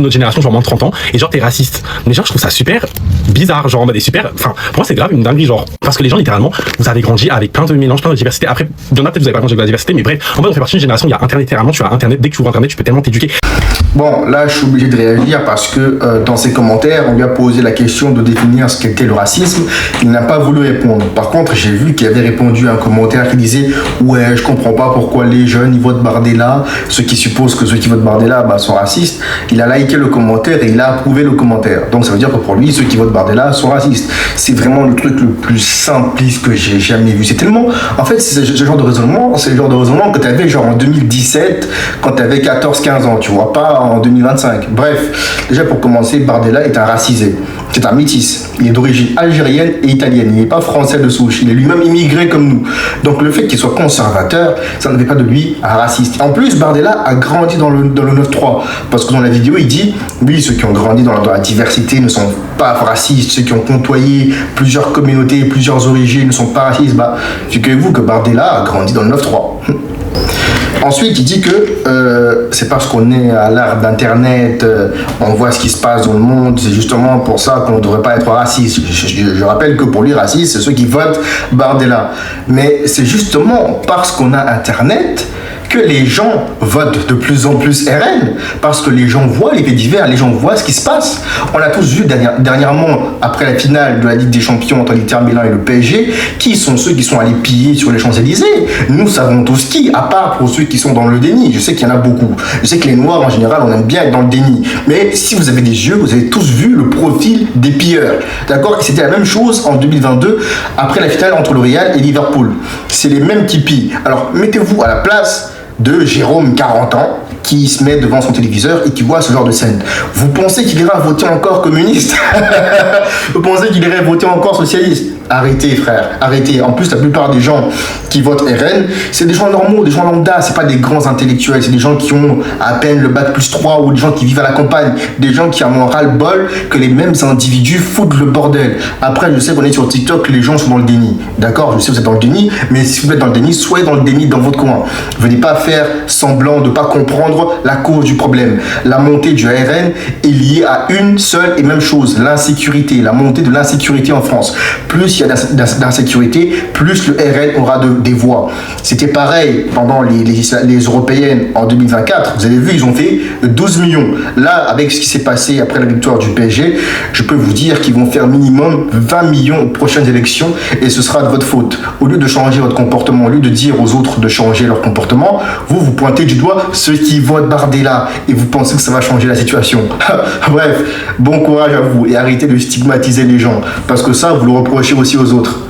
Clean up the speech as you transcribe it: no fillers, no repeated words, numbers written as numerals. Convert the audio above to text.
notre génération, genre moins de 30 ans, et genre t'es raciste. Mais genre je trouve ça super bizarre, genre en mode super, enfin pour moi c'est grave une dinguerie, genre parce que les gens littéralement, vous avez grandi avec plein de mélanges, plein de diversité. Après, il y en a peut-être vous avez pas grandi avec la diversité, mais bref, en mode on fait partie d'une génération, il y a internet, littéralement tu as internet, dès que tu ouvres internet tu peux tellement t'éduquer. Bon, là, je suis obligé de réagir parce que dans ses commentaires, on lui a posé la question de définir ce qu'était le racisme. Il n'a pas voulu répondre. Par contre, j'ai vu qu'il avait répondu à un commentaire qui disait « Ouais, je comprends pas pourquoi les jeunes, ils votent Bardella. Ceux qui supposent que ceux qui votent Bardella sont racistes. » Il a liké le commentaire et il a approuvé le commentaire. Donc, ça veut dire que pour lui, ceux qui votent Bardella sont racistes. C'est vraiment le truc le plus simpliste que j'ai jamais vu. C'est tellement... En fait, c'est ce genre de raisonnement, c'est le genre de raisonnement que tu avais genre en 2017, quand tu avais 14-15 ans, tu vois, pas en 2025. Bref, déjà pour commencer, Bardella est un racisé. C'est un métis. Il est d'origine algérienne et italienne. Il n'est pas français de souche. Il est lui-même immigré comme nous. Donc le fait qu'il soit conservateur, ça ne fait pas de lui un raciste. En plus, Bardella a grandi dans le 9-3. Parce que dans la vidéo, il dit, oui, ceux qui ont grandi dans la diversité ne sont pas racistes. Ceux qui ont côtoyé plusieurs communautés, plusieurs origines ne sont pas racistes. Bah, figurez-vous que Bardella a grandi dans le 9-3. Ensuite, il dit que c'est parce qu'on est à l'ère d'Internet, on voit ce qui se passe dans le monde, c'est justement pour ça qu'on ne devrait pas être raciste. Je rappelle que pour lui, raciste, c'est ceux qui votent Bardella. Mais c'est justement parce qu'on a Internet que les gens votent de plus en plus RN, parce que les gens voient les faits divers, les gens voient ce qui se passe. On a tous vu dernièrement, après la finale de la Ligue des Champions entre l'Inter Milan et le PSG, qui sont ceux qui sont allés piller sur les Champs-Élysées. Nous savons tous qui, à part pour ceux qui sont dans le déni. Je sais qu'il y en a beaucoup. Je sais que les Noirs, en général, on aime bien être dans le déni. Mais si vous avez des yeux, vous avez tous vu le profil des pilleurs. D'accord? C'était la même chose en 2022, après la finale entre le Real et Liverpool. C'est les mêmes qui pillent. Alors, mettez-vous à la place de Jérôme, 40 ans, qui se met devant son téléviseur et qui voit ce genre de scène. Vous pensez qu'il irait voter encore communiste? Vous pensez qu'il irait voter encore socialiste? Arrêtez, frère, arrêtez. En plus, la plupart des gens qui votent RN, c'est des gens normaux, des gens lambda, c'est pas des grands intellectuels, c'est des gens qui ont à peine le bac +3 ou des gens qui vivent à la campagne, des gens qui ont un ras-le-bol que les mêmes individus foutent le bordel. Après, je sais qu'on est sur TikTok, les gens sont dans le déni. D'accord? Je sais que vous êtes dans le déni, mais si vous êtes dans le déni, soyez dans le déni dans votre coin. Venez pas faire semblant de pas comprendre la cause du problème. La montée du RN est liée à une seule et même chose, l'insécurité, la montée de l'insécurité en France. Plus il y a d'insécurité, plus le RN aura des voix. C'était pareil pendant les européennes en 2024. Vous avez vu, ils ont fait 12 millions. Là, avec ce qui s'est passé après la victoire du PSG, je peux vous dire qu'ils vont faire minimum 20 millions aux prochaines élections et ce sera de votre faute. Au lieu de changer votre comportement, au lieu de dire aux autres de changer leur comportement, vous pointez du doigt ceux qui votent Bardella et vous pensez que ça va changer la situation. Bref, bon courage à vous et arrêtez de stigmatiser les gens parce que ça, vous le reprochez aussi aux autres.